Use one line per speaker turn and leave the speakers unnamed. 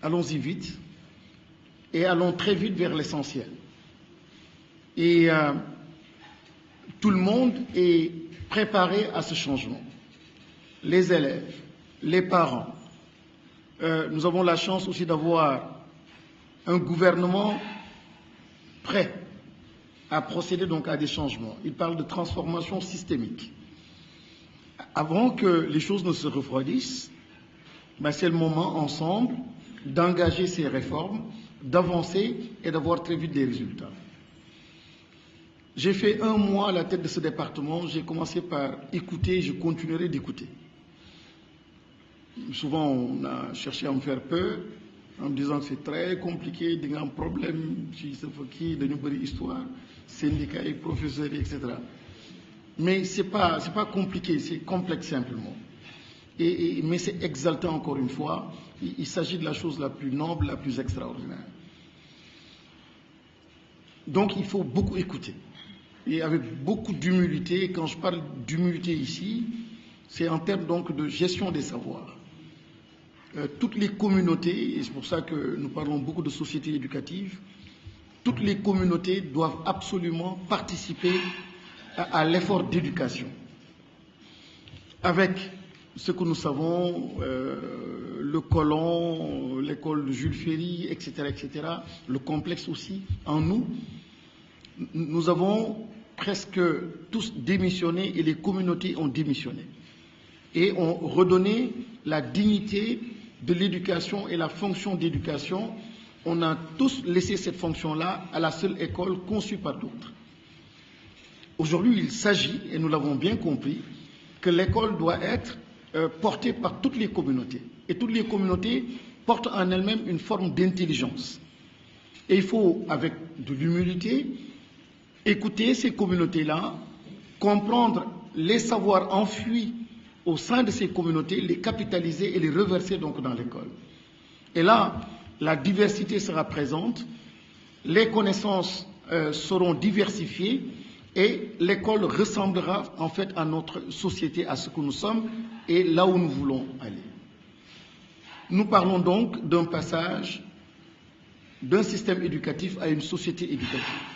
allons-y vite et allons très vite vers l'essentiel. Et tout le monde est préparé à ce changement. Les élèves, les parents. Nous avons la chance aussi d'avoir un gouvernement prêt à procéder donc à des changements. Il parle de transformation systémique. Avant que les choses ne se refroidissent, c'est le moment ensemble d'engager ces réformes, d'avancer et d'avoir très vite des résultats. J'ai fait 1 mois à la tête de ce département, j'ai commencé par écouter, je continuerai d'écouter. Souvent, on a cherché à me faire peur en me disant que c'est très compliqué, il y a un problème, si c'est qui, de nouvelles histoires, syndicats, professeurs, etc. Mais ce n'est pas compliqué, c'est complexe simplement. Mais c'est exaltant encore une fois, il s'agit de la chose la plus noble, la plus extraordinaire. Donc il faut beaucoup écouter. Et avec beaucoup d'humilité, quand je parle d'humilité ici, c'est en termes donc de gestion des savoirs. Toutes les communautés, et c'est pour ça que nous parlons beaucoup de sociétés éducatives, toutes les communautés doivent absolument participer à l'effort d'éducation. Avec ce que nous savons, le colon, l'école de Jules Ferry, etc., le complexe aussi, en nous, nous avons presque tous démissionné et les communautés ont démissionné. Et ont redonné la dignité de l'éducation et la fonction d'éducation. On a tous laissé cette fonction-là à la seule école conçue par d'autres. Aujourd'hui, il s'agit, et nous l'avons bien compris, que l'école doit être portée par toutes les communautés. Et toutes les communautés portent en elles-mêmes une forme d'intelligence. Et il faut, avec de l'humilité, écouter ces communautés-là, comprendre les savoirs enfuis au sein de ces communautés, les capitaliser et les reverser donc dans l'école. Et là, la diversité sera présente, les connaissances seront diversifiées et l'école ressemblera en fait à notre société, à ce que nous sommes et là où nous voulons aller. Nous parlons donc d'un passage d'un système éducatif à une société éducative.